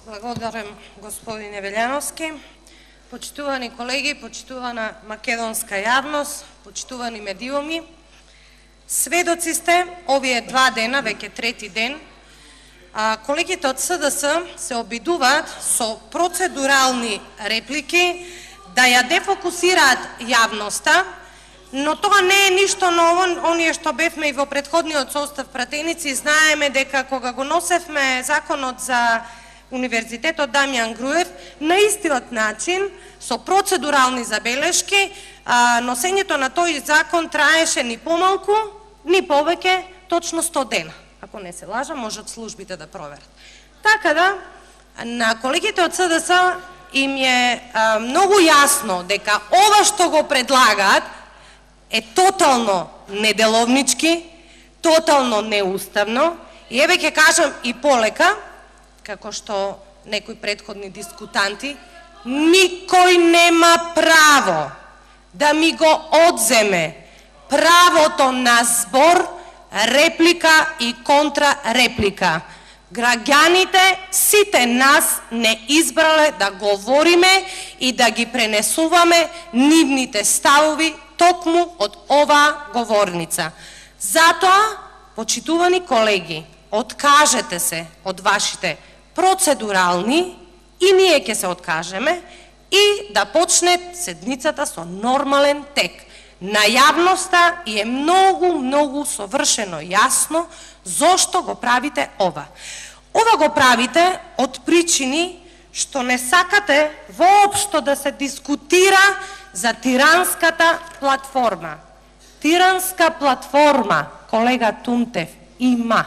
Благодарам, господине Велјановски. Почитувани колеги, почитувана македонска јавност, почитувани медиуми, сведоци сте овие 2 дена, веќе 3-ти ден, колегите од СДС се обидуваат со процедурални реплики да ја дефокусираат јавноста, но тоа не е ништо ново. Оние што бевме и во претходниот состав пратеници, знаеме дека кога го носевме законот за Универзитетот Дамјан Груев, на истиот начин, со процедурални забелешки, носењето на тој закон траеше ни помалку, ни повеќе, точно 100 дена. Ако не се лажам, можат службите да проверат. Така да, на колегите од СДС им е многу јасно дека ова што го предлагаат е тотално неделовнички, тотално неуставно, и еве ќе кажам и полека, како што некои претходни дискутанти, никој нема право да ми го одземе правото на збор, реплика и контрареплика. Граѓаните, сите нас не избрале да говориме и да ги пренесуваме нивните ставови токму од оваа говорница. Затоа, почитувани колеги, откажете се од вашите процедурални, и ние ќе се откажеме, и да почне седницата со нормален тек. На јавноста е многу совршено јасно зошто го правите ова. Ова го правите од причини што не сакате воопшто да се дискутира за тиранската платформа. Тиранска платформа, колега Тунтев, има.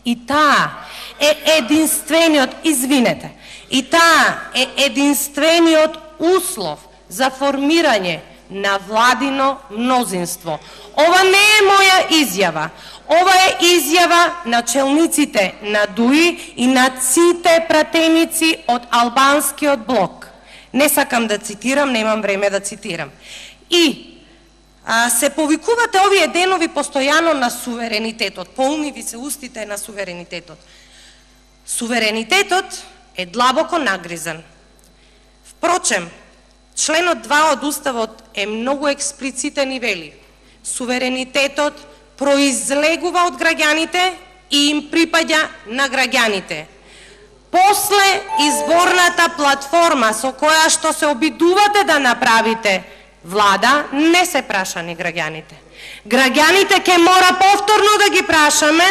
И таа е единствениот, извинете, и таа е единствениот услов за формирање на владино мнозинство. Ова не е моја изјава. Ова е изјава на челниците на ДУИ и на сите пратеници од албанскиот блок. Не сакам да цитирам, немам време да цитирам. И се повикувате овие денови постојано на суверенитетот. Полни ви се устите на суверенитетот. Суверенитетот е длабоко нагризан. Впрочем, членот 2 од Уставот е многу експлицитен и вели: суверенитетот произлегува од граѓаните и им припаѓа на граѓаните. После изборната платформа со која што се обидувате да направите влада, не се прашани граѓаните. Граѓаните ќе мора повторно да ги прашаме,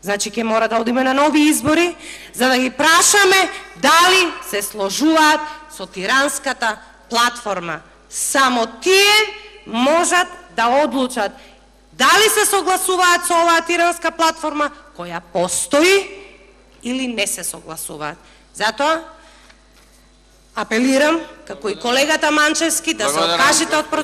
значи ќе мора да одиме на нови избори, за да ги прашаме дали се сложуваат со тиранската платформа. Само тие можат да одлучат дали се согласуваат со оваа тиранска платформа која постои или не се согласуваат. Затоа апелирам, како и колегата Манчевски, да се откажете од